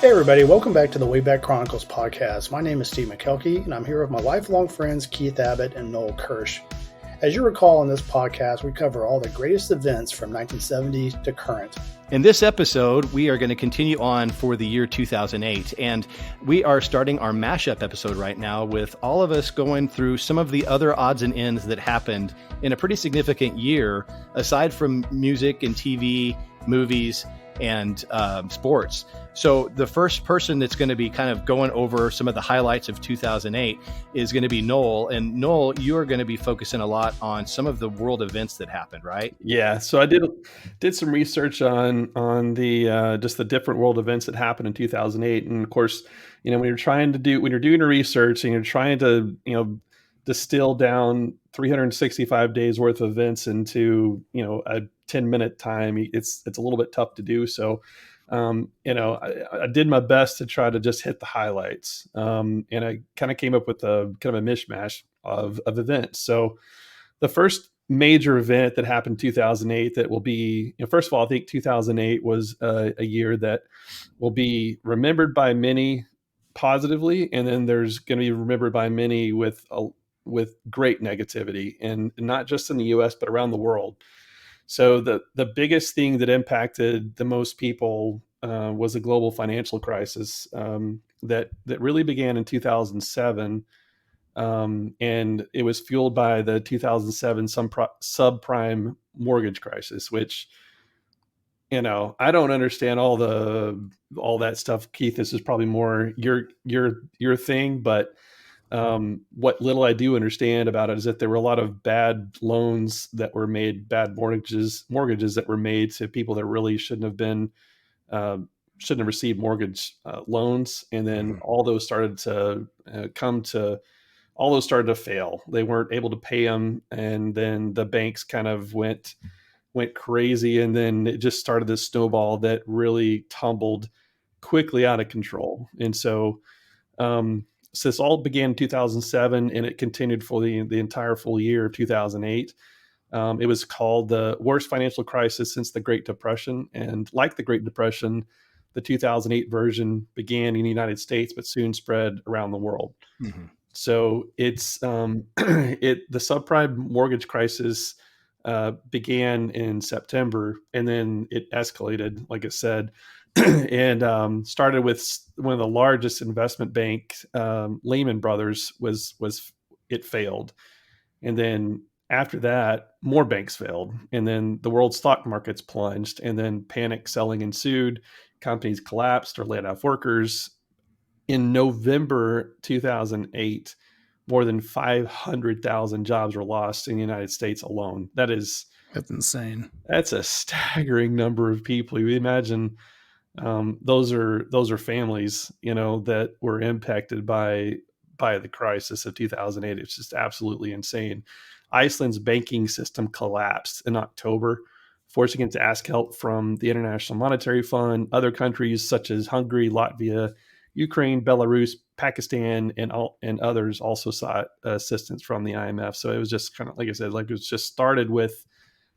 Hey everybody, welcome back to the Wayback Chronicles podcast. My name is Steve McKelkey, and I'm here with my lifelong friends Keith Abbott and Noel Kirsch. As you recall in this podcast, we cover all the greatest events from 1970 to current. In this episode, we are going to continue on for the year 2008, and we are starting our Mashup episode right now with all of us going through some of the other odds and ends that happened in a pretty significant year, aside from music and TV, movies, and sports. So the first person that's going to be kind of going over some of the highlights of 2008 is going to be Noel. And Noel, you are going to be focusing a lot on some of the world events that happened, right? Yeah. So I did some research on the just the different world events that happened in 2008. And of course, when you're doing your research and you're trying to, distill down 365 days worth of events into, a 10-minute time, it's a little bit tough to do. So, I did my best to try to just hit the highlights. And I kind of came up with a kind of a mishmash of events. So the first major event that happened in 2008 that will be, first of all, I think 2008 was a year that will be remembered by many positively. And then there's going to be remembered by many with great negativity, and not just in the US, but around the world. So the biggest thing that impacted the most people was the global financial crisis that really began in 2007, and it was fueled by the 2007 subprime mortgage crisis, which I don't understand all that stuff. Keith, this is probably more your thing, but what little I do understand about it is that there were a lot of bad loans that were made, bad mortgages that were made to people that really shouldn't have received mortgage loans. And then all those started to fail. They weren't able to pay them. And then the banks kind of went crazy. And then it just started this snowball that really tumbled quickly out of control. And so this all began in 2007, and it continued for the entire full year of 2008. It was called the worst financial crisis since the Great Depression. And like the Great Depression, the 2008 version began in the United States, but soon spread around the world. Mm-hmm. So it's the subprime mortgage crisis began in September, and then it escalated, like I said, and started with one of the largest investment banks, Lehman Brothers, it failed. And then after that, more banks failed. And then the world stock markets plunged, and then panic selling ensued. Companies collapsed or laid off workers. In November 2008, more than 500,000 jobs were lost in the United States alone. That's insane. That's a staggering number of people. You imagine those are families, that were impacted by the crisis of 2008. It's just absolutely insane. Iceland's banking system collapsed in October, forcing it to ask help from the International Monetary Fund. Other countries such as Hungary, Latvia, Ukraine, Belarus, Pakistan, and others also sought assistance from the IMF. So it was just kind of, like I said, it was just started with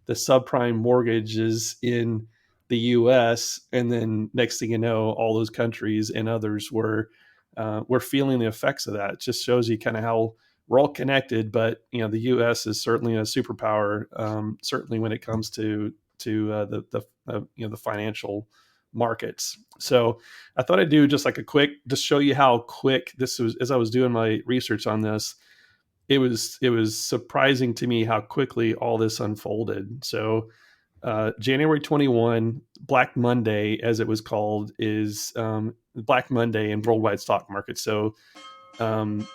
the subprime mortgages in the U.S., and then next thing you know, all those countries and others were feeling the effects of that. It just shows you kind of how we're all connected. But the U.S. is certainly a superpower, certainly when it comes to the financial markets. So I thought I'd do just show you how quick this was. As I was doing my research on this, it was surprising to me how quickly all this unfolded. So January 21, Black Monday, as it was called, is Black Monday in worldwide stock markets. So the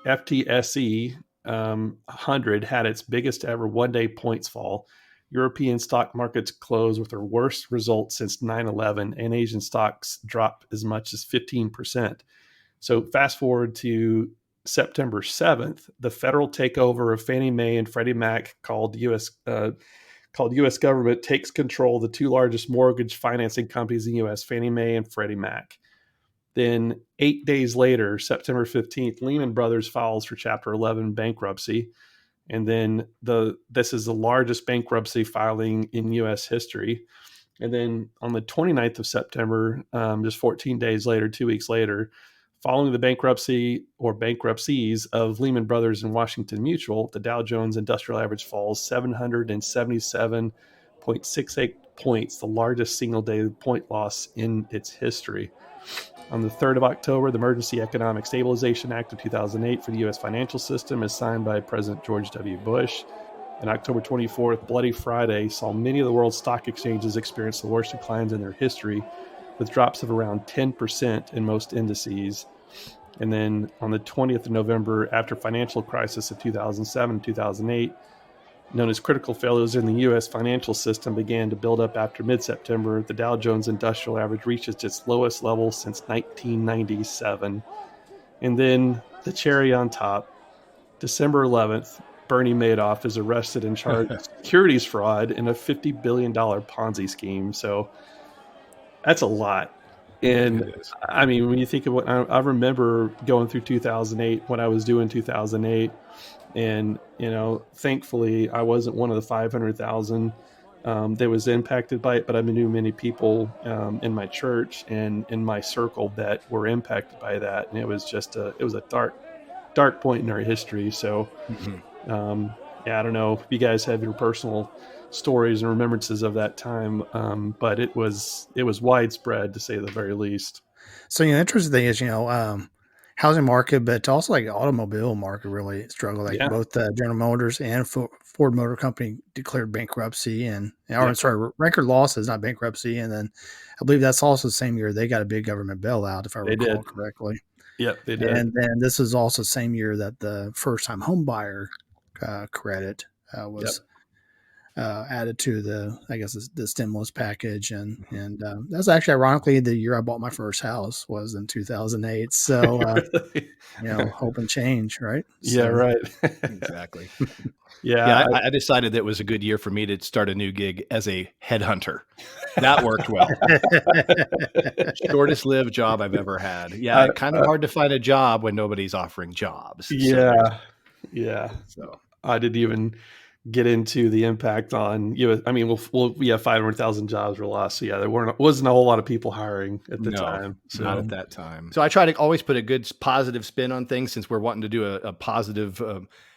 FTSE 100 had its biggest ever one-day points fall. European stock markets closed with their worst results since 9/11, and Asian stocks dropped as much as 15%. So fast forward to September 7th, the federal takeover of Fannie Mae and Freddie Mac called U.S. government takes control of the two largest mortgage financing companies in the U.S., Fannie Mae and Freddie Mac. Then 8 days later, September 15th, Lehman Brothers files for Chapter 11 bankruptcy. And then this is the largest bankruptcy filing in U.S. history. And then on the 29th of September, just 14 days later, 2 weeks later, following the bankruptcy or bankruptcies of Lehman Brothers and Washington Mutual, the Dow Jones Industrial Average falls 777.68 points, the largest single day point loss in its history. On the 3rd of October, the Emergency Economic Stabilization Act of 2008 for the U.S. financial system is signed by President George W. Bush. And October 24th, Bloody Friday, saw many of the world's stock exchanges experience the worst declines in their history, with drops of around 10% in most indices. And then on the 20th of November, after financial crisis of 2007 2008, known as critical failures in the U.S. financial system began to build up after mid-September, the Dow Jones Industrial Average reaches its lowest level since 1997. And then the cherry on top, December 11th, Bernie Madoff is arrested and charged with securities fraud in a $50 billion Ponzi scheme. So that's a lot. And I mean, when you think of what I remember going through 2008, when I was doing 2008, and, thankfully I wasn't one of the 500,000 that was impacted by it, but I knew many people in my church and in my circle that were impacted by that. And it was just a dark point in our history. So, I don't know if you guys have your personal stories and remembrances of that time, but it was widespread, to say the very least. So, the interesting thing is, housing market, but also like automobile market really struggled. Like both General Motors and Ford Motor Company declared bankruptcy record losses, not bankruptcy. And then I believe that's also the same year they got a big government bailout, if I recall correctly. Yep, they did. And then this is also the same year that the first-time home buyer credit was added to the stimulus package, and that's actually ironically the year I bought my first house was in 2008. So hope and change, right? Yeah, right. Exactly. I decided that it was a good year for me to start a new gig as a headhunter. That worked well. Shortest lived job I've ever had. Yeah, kind of hard to find a job when nobody's offering jobs. Yeah. So I didn't even get into the impact on you. I mean, we have 500,000 jobs were lost. So there wasn't a whole lot of people hiring at the time. So. Not at that time. So I try to always put a good positive spin on things, since we're wanting to do a positive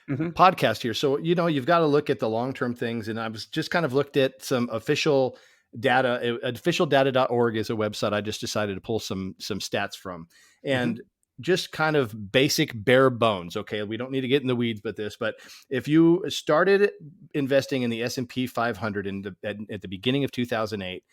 podcast here. So, you've got to look at the long-term things. And I was just kind of looked at some official data. Officialdata.org is a website I just decided to pull some stats from. And just kind of basic bare bones. Okay. We don't need to get in the weeds with this, but if you started investing in the S&P 500 at the beginning of 2008,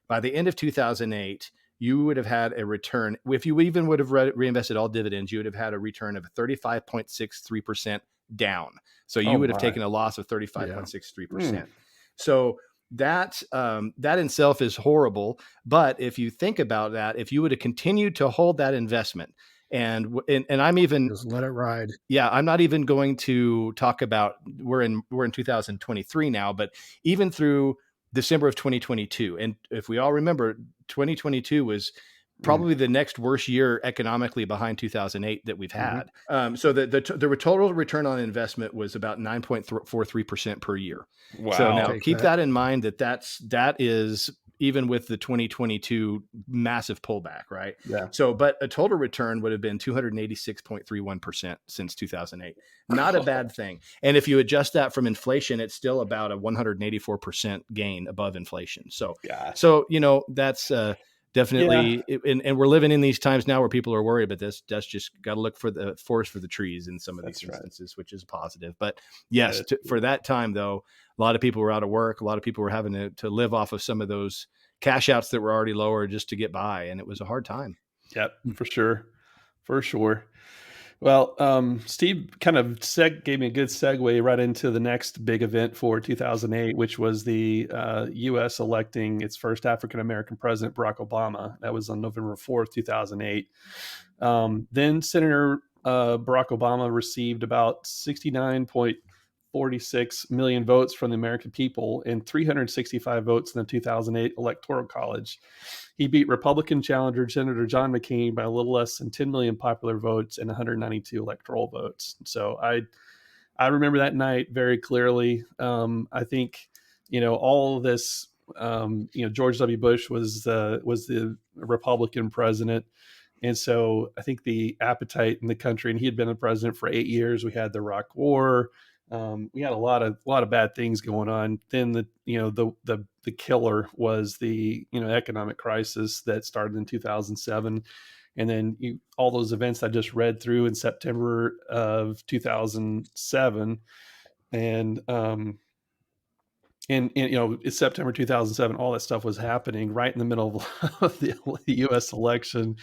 by the end of 2008, you would have had a return. If you even would have reinvested all dividends, you would have had a return of 35.63% down. So you would have taken a loss of 35.63%. So that in itself is horrible. But if you think about that, if you would have continued to hold that investment, and I'm even just let it ride. Yeah, I'm not even going to talk about we're in 2023 now, but even through December of 2022, and if we all remember, 2022 was probably the next worst year economically behind 2008 that we've had. So the total return on investment was about 9.43% per year. Wow. So now keep that in mind, that is even with the 2022 massive pullback, right? Yeah. So, but a total return would have been 286.31% since 2008. Not a bad thing. And if you adjust that from inflation, it's still about a 184% gain above inflation. So, that's definitely, and we're living in these times now where people are worried about this. That's just got to look for the forest for the trees in some of these instances, which is positive. But yes, for that time though, a lot of people were out of work. A lot of people were having to live off of some of those cash outs that were already lower just to get by. And it was a hard time. Yep, for sure. For sure. Well, Steve kind of gave me a good segue right into the next big event for 2008, which was the U.S. electing its first African-American president, Barack Obama. That was on November 4th, 2008. Then Senator Barack Obama received about 69.46 million votes from the American people and 365 votes in the 2008 Electoral College. He beat Republican challenger Senator John McCain by a little less than 10 million popular votes and 192 electoral votes. So I remember that night very clearly. I think, all of this George W. Bush was the Republican president. And so I think the appetite in the country, and he had been the president for 8 years. We had the Iraq War. We had a lot of bad things going on. Then the killer was the economic crisis that started in 2007, and then all those events I just read through in September of 2007, and it's September 2007. All that stuff was happening right in the middle of the U.S. election.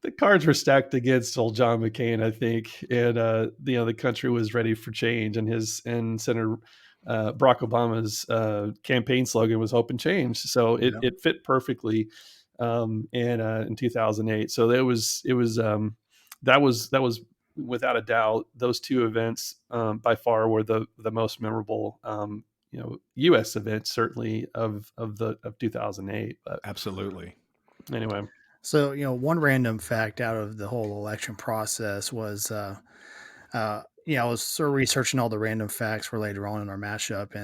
The cards were stacked against old John McCain, I think, and the country was ready for change. And Senator Barack Obama's campaign slogan was "Hope and Change," so it fit perfectly in 2008. So that was without a doubt, those two events by far were the most memorable U.S. events, certainly of 2008. But absolutely. Anyway. So, one random fact out of the whole election process was, I was sort of researching all the random facts for later on in our mashup,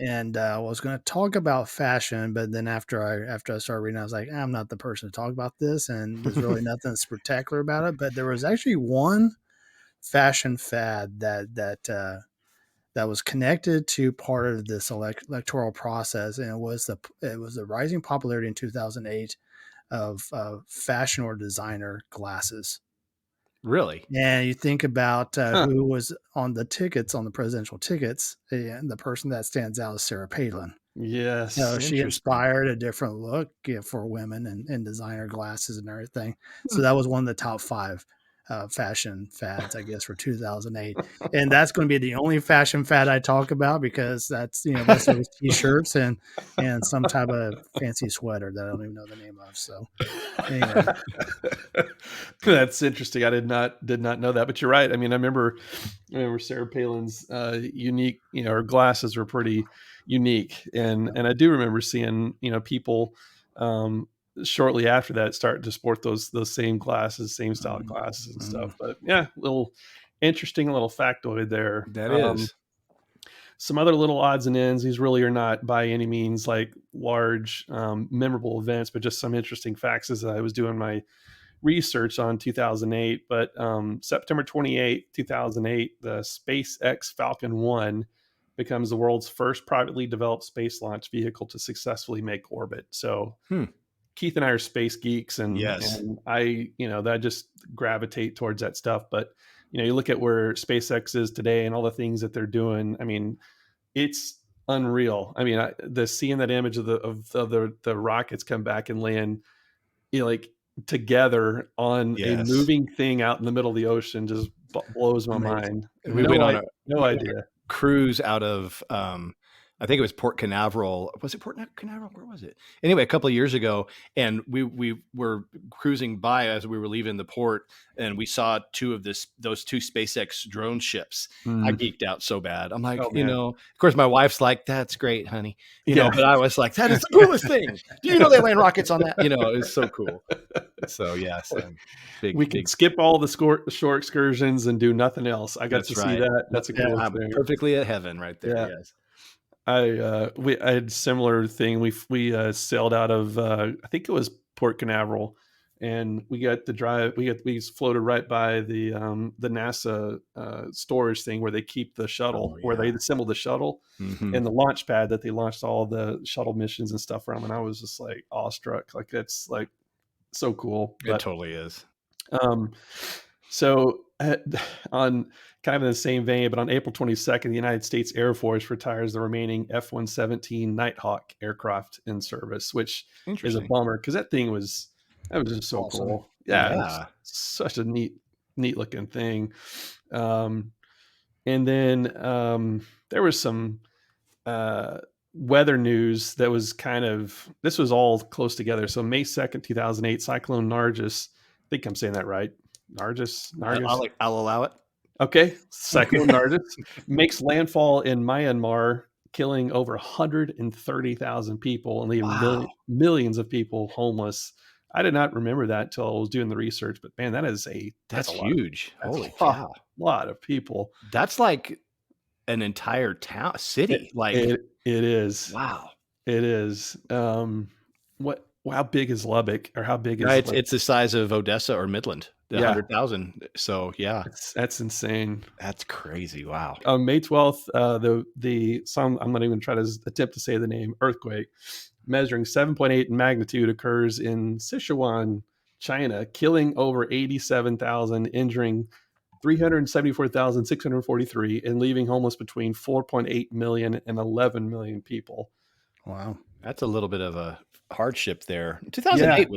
and I was going to talk about fashion, but then after I started reading, I was like, I'm not the person to talk about this, and there's really nothing spectacular about it. But there was actually one fashion fad that was connected to part of this electoral process, and it was the rising popularity in 2008 of fashion or designer glasses. Really? And you think about who was on the tickets, on the presidential tickets, and the person that stands out is Sarah Palin. Yes. She inspired a different look for women and designer glasses and everything. So that was one of the top 5 fashion fads, I guess, for 2008. And that's going to be the only fashion fad I talk about, because that's those t-shirts and some type of fancy sweater that I don't even know the name of. So anyway. That's interesting. I did not know that, but you're right. I mean, I remember Sarah Palin's unique, her glasses were pretty unique. And I do remember seeing, people shortly after that start to sport those same glasses, same style glasses and stuff. But yeah, interesting little factoid there. That is. Some other little odds and ends. These really are not by any means like large, memorable events, but just some interesting facts as I was doing my research on 2008. But September 28, 2008, the SpaceX Falcon 1 becomes the world's first privately developed space launch vehicle to successfully make orbit. So Keith and I are space geeks, and I, that I just gravitate towards that stuff. But you look at where SpaceX is today and all the things that they're doing. I mean, it's unreal. I mean, seeing that image of the rockets come back and land, like together on a moving thing out in the middle of the ocean just blows my mind. And we went on no idea cruise out of I think it was Port Canaveral. Was it Port Canaveral? Where was it? Anyway, a couple of years ago, and we were cruising by as we were leaving the port, and we saw those two SpaceX drone ships. I geeked out so bad. I'm like, of course, my wife's like, "That's great, honey," but I was like, "That is the coolest thing." Do you know they land rockets on that? It's so cool. So yes, we can skip all the shore excursions and do nothing else. I got to see that. That's a cool thing. Perfectly at heaven, right there. Yeah. Yes. I had a similar thing. We sailed out of I think it was Port Canaveral, and we got to drive. We floated right by the NASA storage thing where they keep the shuttle, where they assemble the shuttle, and the launch pad that they launched all the shuttle missions and stuff from. And I was just like awestruck. Like it's like so cool. It totally is. So on kind of in the same vein, but on April 22nd, the United States Air Force retires the remaining F-117 Nighthawk aircraft in service, which is a bummer because that was just so awesome. Cool. Yeah. Such a neat looking thing. And then there was some weather news that was this was all close together. So May 2nd, 2008, Cyclone Nargis, I think I'm saying that right. Nargis. I'll allow it. Okay. Cyclone Nargis makes landfall in Myanmar, killing over 130,000 people and leaving millions of people homeless. I did not remember that until I was doing the research, but man, that's huge. Holy cow. A lot of people. That's like an entire city. It is. Wow. It is. How big is Lubbock, or how big Yeah, is it's the size of Odessa or Midland, the Yeah. 100,000. So yeah, That's insane. that's crazy. Wow. On May 12th, I'm not even trying to attempt to say the name, earthquake measuring 7.8 in magnitude occurs in Sichuan, China, killing over 87,000, injuring 374,643, and leaving homeless between 4.8 million and 11 million people. Wow. That's a little bit of a hardship there. Yeah. 2008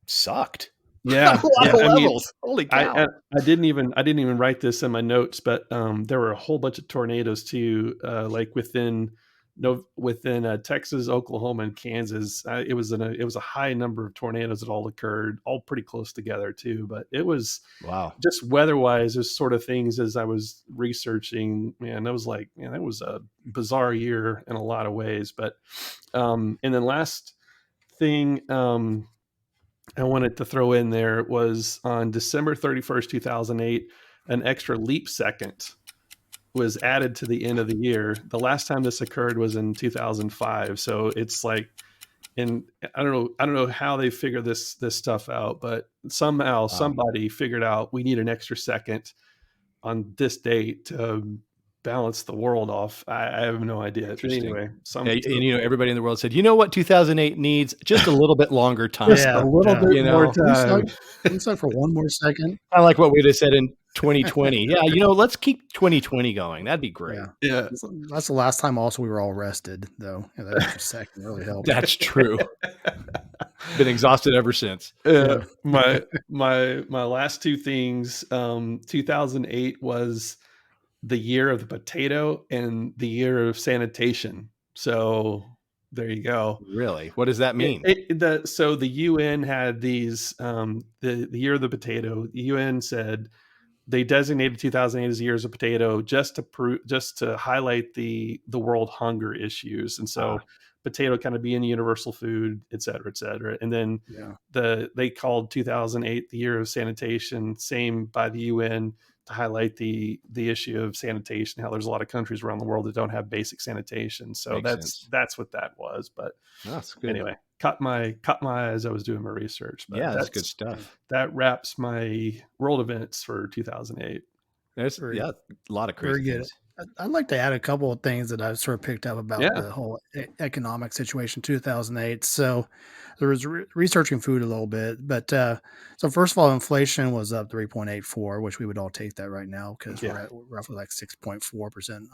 sucked. Yeah. On a lot Yeah. of I mean, levels. Holy cow. I didn't even write this in my notes, but there were a whole bunch of tornadoes too, like within Texas, Oklahoma, and Kansas. It was a high number of tornadoes that all occurred, all pretty close together too. But it was Wow. just weather-wise, there's sort of things as I was researching. Man, that was a bizarre year in a lot of ways. But and then last thing. I wanted to throw in there was on December 31st, 2008, an extra leap second was added to the end of the year. The last time this occurred was in 2005. So it's like, and I don't know how they figure this stuff out, but somehow somebody figured out we need an extra second on this date to balance the world off. I have no idea. But anyway, and everybody in the world said, you know what 2008 needs? Just a little bit longer time. Just a little bit more time. We stuck for one more second. I like what we'd have said in 2020. Yeah, let's keep 2020 going. That'd be great. Yeah. That's the last time also we were all rested, though. Yeah, that extra second really helped. That's true. Been exhausted ever since. My last two things, 2008 was the year of the potato and the year of sanitation. So there you go. Really? What does that mean? So the UN had these, the year of the potato. The UN said they designated 2008 as the year of the potato just to highlight the world hunger issues. And so potato kind of being universal food, et cetera, et cetera. And then they called 2008 the year of sanitation, same by the UN, to highlight the issue of sanitation, how there's a lot of countries around the world that don't have basic sanitation. So that's what that was. But that's good. Anyway, caught my eye as I was doing my research. But that's good stuff. That wraps my world events for 2008. There's a lot of crazy things. I'd like to add a couple of things that I've sort of picked up about the whole economic situation in 2008. So there was researching food a little bit, but so first of all, inflation was up 3.84, which we would all take that right now because we're at roughly like 6.4%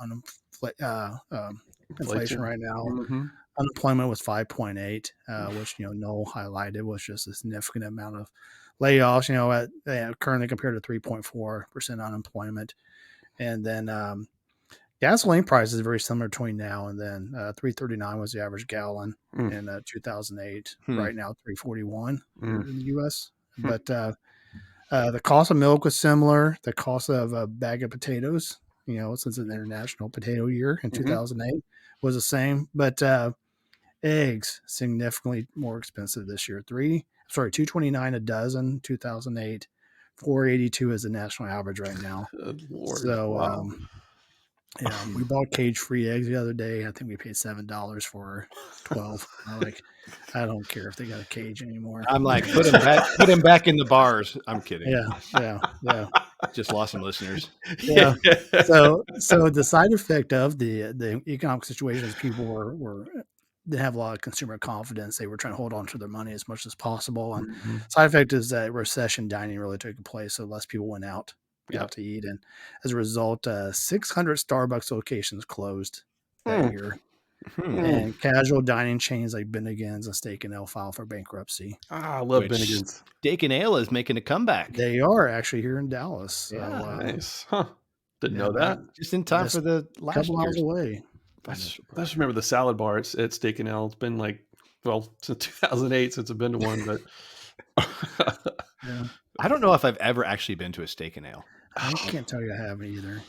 inflation right now. Mm-hmm. Unemployment was 5.8, which Noel highlighted was just a significant amount of layoffs. Currently compared to 3.4% unemployment, and then gasoline prices are very similar between now and then. $3.39 was the average gallon in 2008. Right now, $3.41 in the U.S. But the cost of milk was similar. The cost of a bag of potatoes, since it's an international potato year in 2008, was the same. But eggs significantly more expensive this year. $2.29 a dozen. 2008, $4.82 is the national average right now. Good Lord. So. Wow. We bought cage-free eggs the other day. I think we paid $7 for 12. I don't care if they got a cage anymore. I'm like, put them back in the bars. I'm kidding. Yeah. Just lost some listeners. Yeah. So the side effect of the economic situation is people didn't have a lot of consumer confidence. They were trying to hold on to their money as much as possible. And side effect is that recession dining really took place. So less people went out to eat, and as a result 600 Starbucks locations closed that year, and casual dining chains like Bennigan's and Steak and Ale filed for bankruptcy. I love Bennigan's. Steak and Ale is making a comeback. They are actually here in Dallas. So, nice. Didn't know that. Just in time for the last couple miles away. I just remember the salad bar at Steak and Ale. It's been since 2008 since I've been to one, but I don't know if I've ever actually been to a Steak and Ale. I can't tell you I haven't either.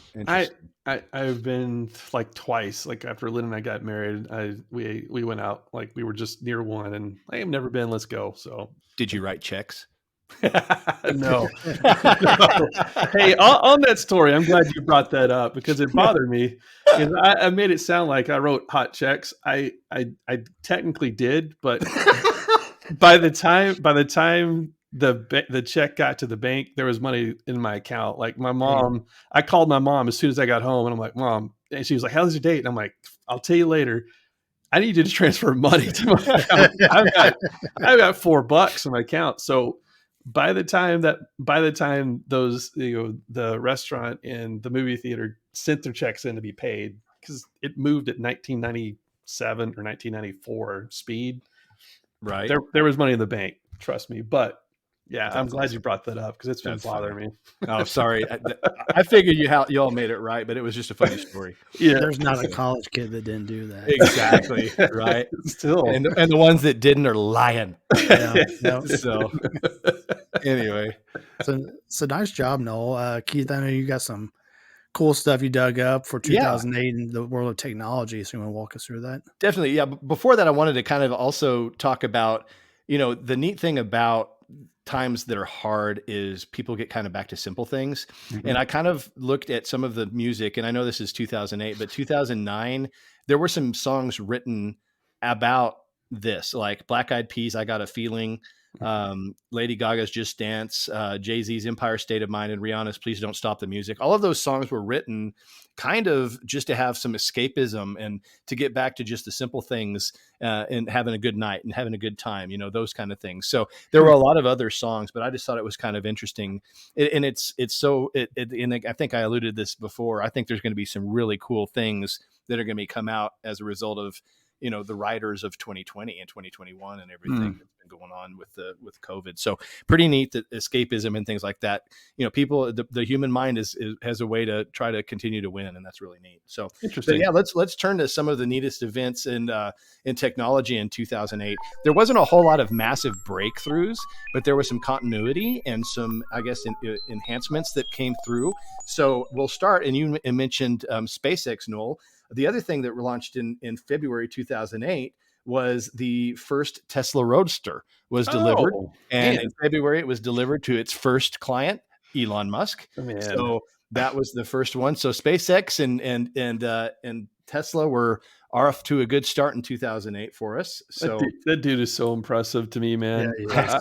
I've been like twice. Like after Lynn and I got married, we went out, like we were just near one, and I have never been. Let's go. So did you write checks? No. No. Hey, on that story, I'm glad you brought that up because it bothered me. And I made it sound like I wrote hot checks. I technically did, but by the time the check got to the bank, there was money in my account. Like my mom, I called my mom as soon as I got home, and I'm like, "Mom," and she was like, "How's your date?" And I'm like, "I'll tell you later. I need you to transfer money to my account. I've got $4 in my account." So by the time those the restaurant and the movie theater sent their checks in to be paid, because it moved at 1997 or 1994 speed, Right. there was money in the bank. Trust me. But yeah, I'm That's glad awesome. you brought that up because it's been That's bothering funny. me. Oh, sorry. I figured you all made it right, but it was just a funny story. Yeah, There's not a college kid that didn't do that. Exactly. Right. still. And the ones that didn't are lying. Yeah. No. So anyway, So nice job, Noel. Keith, I know you got some cool stuff you dug up for Yeah. 2008 in the world of technology. So you want to walk us through that? Definitely. Yeah. Before that, I wanted to kind of also talk about, the neat thing about times that are hard is people get kind of back to simple things. And I kind of looked at some of the music, and I know this is 2008, but 2009, there were some songs written about this, like Black Eyed Peas, I Got a Feeling, Lady Gaga's Just Dance, Jay-Z's Empire State of Mind, and Rihanna's Please Don't Stop the Music. All of those songs were written kind of just to have some escapism and to get back to just the simple things and having a good night and having a good time, those kind of things. So there were a lot of other songs, but I just thought it was kind of interesting. And and I think I alluded to this before. I think there's going to be some really cool things that are going to come out as a result of, the writers of 2020 and 2021 and everything that's been going on with COVID. So pretty neat that escapism and things like that, people, the human mind has a way to try to continue to win. And that's really neat. So Interesting. yeah, let's turn to some of the neatest events in technology in 2008. There wasn't a whole lot of massive breakthroughs, but there was some continuity and some, I guess, enhancements that came through. So we'll start, and you mentioned SpaceX, Noel. The other thing that launched in February 2008 was the first Tesla Roadster was delivered. And in February, it was delivered to its first client, Elon Musk. Man. So that was the first one. So SpaceX and Tesla are off to a good start in 2008 for us. So that dude is so impressive to me, man. Yeah,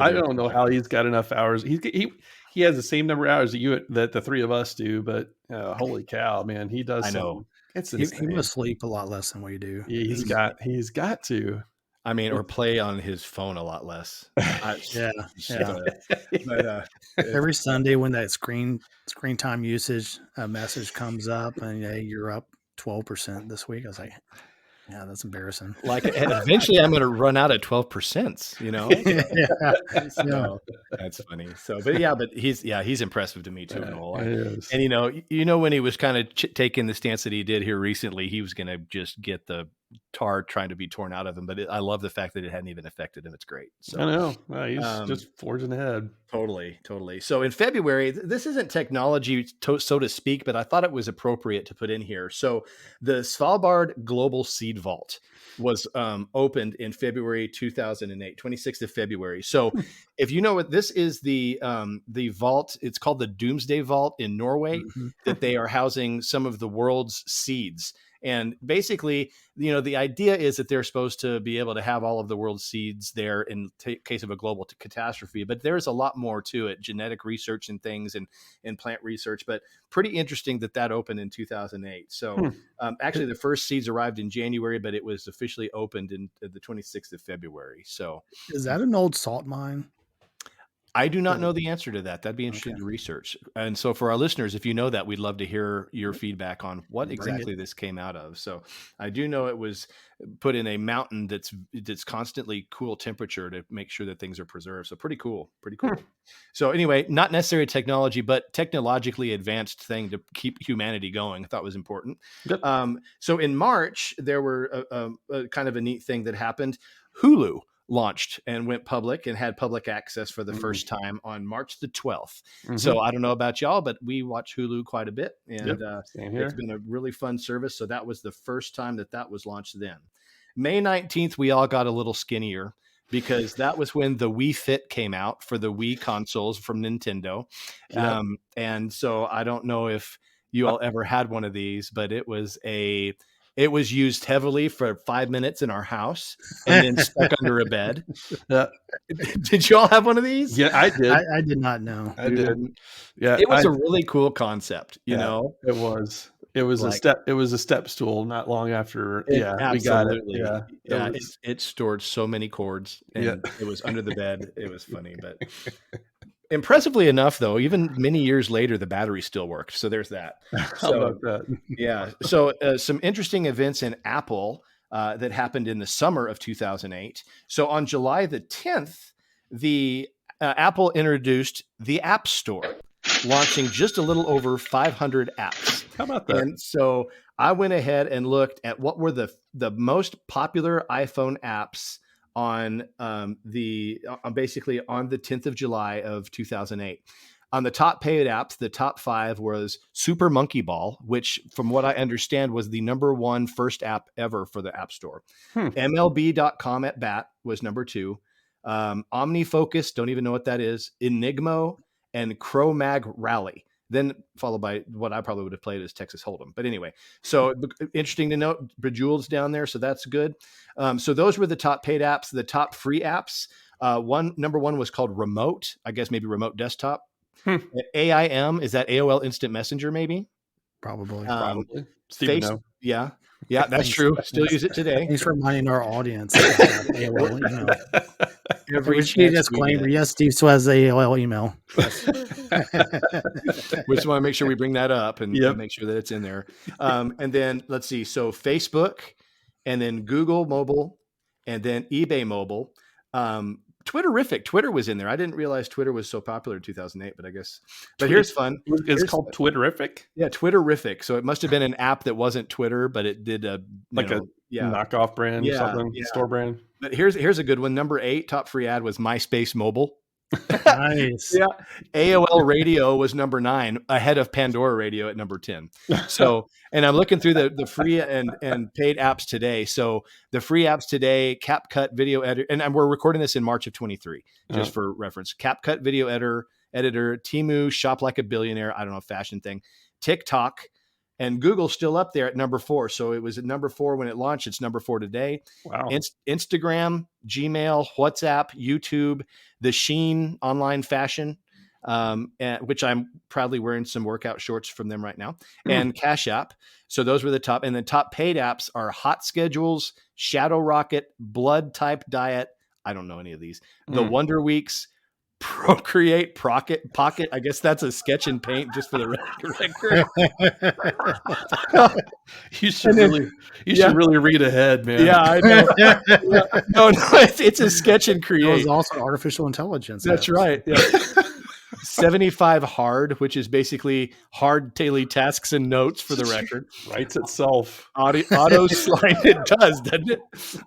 I don't know how he's got enough hours. He has the same number of hours that the three of us do, but holy cow, man, he does. I know. It's he must sleep a lot less than we do. He's got to. I mean, or play on his phone a lot less. Yeah. But Every Sunday when that screen time usage message comes up and you're up 12% this week, I was like, yeah, that's embarrassing. Like eventually I'm going to run out of 12%, Yeah. So that's funny. So, but he's impressive to me too, Noel. And when he was kind of taking the stance that he did here recently, he was going to just get the tar trying to be torn out of him. But I love the fact that it hadn't even affected him. It's great. So I know. He's just forging ahead. Totally. So in February, this isn't technology, so to speak, but I thought it was appropriate to put in here. So the Svalbard Global Seed Vault was opened in February 2008, 26th of February. So if you know what this is, the vault, it's called the Doomsday Vault in Norway, that they are housing some of the world's seeds. And basically, the idea is that they're supposed to be able to have all of the world's seeds there in case of a global catastrophe. But there's a lot more to it, genetic research and things and plant research. But pretty interesting that opened in 2008. So actually, the first seeds arrived in January, but it was officially opened in the 26th of February. So is that an old salt mine? I do not know the answer to that. That'd be interesting to research. And so for our listeners, if you know that, we'd love to hear your feedback on what exactly this came out of. So I do know it was put in a mountain that's constantly cool temperature to make sure that things are preserved. So pretty cool. So anyway, not necessarily technology, but technologically advanced thing to keep humanity going. I thought was important. Yep. So in March, there were a kind of a neat thing that happened. Hulu launched and went public and had public access for the first time on March the 12th. So I don't know about y'all, but we watch Hulu quite a bit, and it's been a really fun service. So that was the first time that was launched then. May 19th, we all got a little skinnier. because that was when the Wii Fit came out for the Wii consoles from Nintendo. Yep. And so I don't know if you all ever had one of these, but it was used heavily for 5 minutes in our house and then stuck under a bed. Did you all have one of these? Yeah, I did. I did not know. I did. Yeah, it was a really cool concept. You know, it was. It was like, It was a step stool. Not long after, we got it. Yeah, it stored so many cords, and it was under the bed. It was funny, but impressively enough, though, even many years later, the battery still worked. So there's that. How about that? Yeah. So some interesting events in Apple that happened in the summer of 2008. So on July the 10th, the Apple introduced the App Store, launching just a little over 500 apps. How about that? And so I went ahead and looked at what were the most popular iPhone apps on basically on the 10th of July of 2008. On the top paid apps, the top 5 was Super Monkey Ball, which from what I understand was the number 1 first app ever for the App Store. MLB.com at bat was number 2. OmniFocus, don't even know what that is. Enigmo and Cro-Mag Rally. Then followed by what I probably would have played as Texas Hold'em. But anyway, so interesting to note, Bejeweled's down there, so that's good. So those were the top paid apps. The top free apps, number 1 was called Remote, I guess maybe Remote Desktop. AIM, is that AOL Instant Messenger maybe? Probably. Yeah, that's true. Still use it today. Thanks for reminding our audience. AOL email. Every disclaimer. Yes, Steve still has the AOL email. We just want to make sure we bring that up and make sure that it's in there. And then let's see. So Facebook, and then Google Mobile, and then eBay Mobile. Twitterific. Twitter was in there. I didn't realize Twitter was so popular in 2008, but I guess. But here's fun. It's called Twitterific? Yeah, Twitterific. So it must have been an app that wasn't Twitter, but it did a knockoff brand or something, store brand. But here's a good one. Number 8, top free ad was MySpace Mobile. Nice. Yeah. AOL Radio was number 9, ahead of Pandora Radio at number 10. So, and I'm looking through the free and paid apps today. So the free apps today, CapCut Video Editor, and we're recording this in March of 23, just for reference. CapCut Video Editor, Temu, Shop Like a Billionaire, I don't know, fashion thing, TikTok, and Google's still up there at number 4. So it was at number 4 when it launched. It's number 4 today. Wow. Instagram, Gmail, WhatsApp, YouTube, the Shein online fashion, which I'm proudly wearing some workout shorts from them right now, and Cash App. So those were the top. And the top paid apps are Hot Schedules, Shadow Rocket, Blood Type Diet. I don't know any of these. The Wonder Weeks, Procreate, Pocket. I guess that's a sketch and paint just for the record. You should really read ahead, man. Yeah, I know. No, it's a sketch and create. It was also artificial intelligence. That's right. Yeah. 75 hard, which is basically hard daily tasks and notes for the record. Writes itself. Auto slide. It does, doesn't it?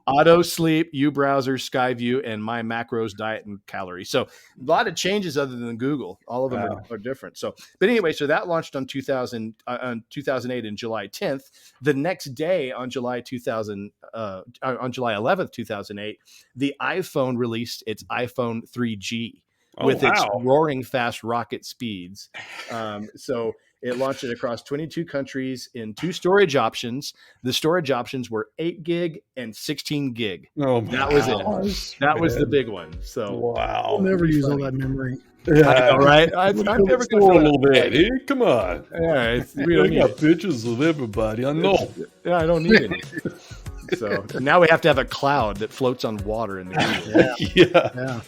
Auto sleep, U-Browser, Skyview, and My Macros, Diet, and Calories. So a lot of changes other than Google. All of them are different. So, but anyway, so that launched on 2008 in July 10th. The next day on July 11th, 2008, the iPhone released its iPhone 3G. With its roaring fast rocket speeds. So it launched it across 22 countries in 2 storage options. The storage options were 8 gig and 16 gig. Oh, that was it. That was the big one. So wow. I'll never use all that memory. Yeah. I know, right? I'm never going to a little bit. Hey, come on. All right. We got pictures of everybody. I know. Yeah, I don't need it. So now we have to have a cloud that floats on water in the Google. Yeah.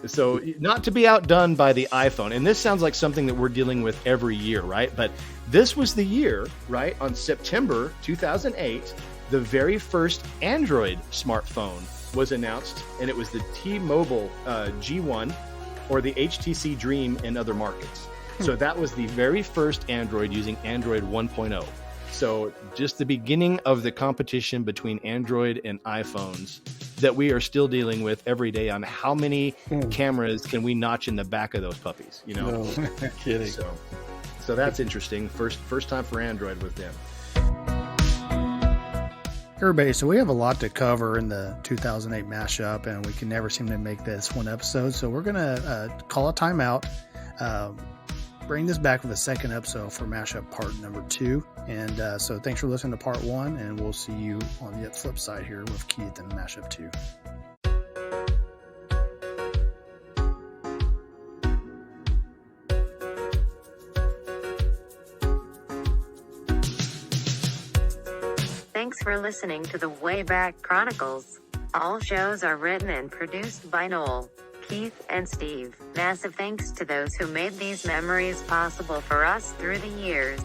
So not to be outdone by the iPhone, and this sounds like something that we're dealing with every year, right? But this was the year, right? On September 2008, the very first Android smartphone was announced, and it was the T-Mobile G1, or the HTC Dream in other markets. So that was the very first Android using Android 1.0. So just the beginning of the competition between Android and iPhones that we are still dealing with every day on how many cameras can we notch in the back of those puppies, you know? No kidding. So that's interesting. First time for Android with them. Everybody, so we have a lot to cover in the 2008 mashup, and we can never seem to make this one episode. So we're going to call a timeout, bring this back with a second episode for mashup part number 2. And so thanks for listening to part 1, and we'll see you on the flip side here with Keith and mashup 2. Thanks for listening to the Wayback Chronicles. All shows are written and produced by Noel, Keith, and Steve. Massive thanks to those who made these memories possible for us through the years.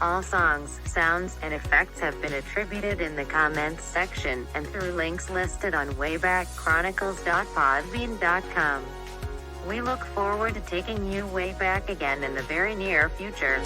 All songs, sounds, and effects have been attributed in the comments section and through links listed on waybackchronicles.podbean.com. We look forward to taking you way back again in the very near future.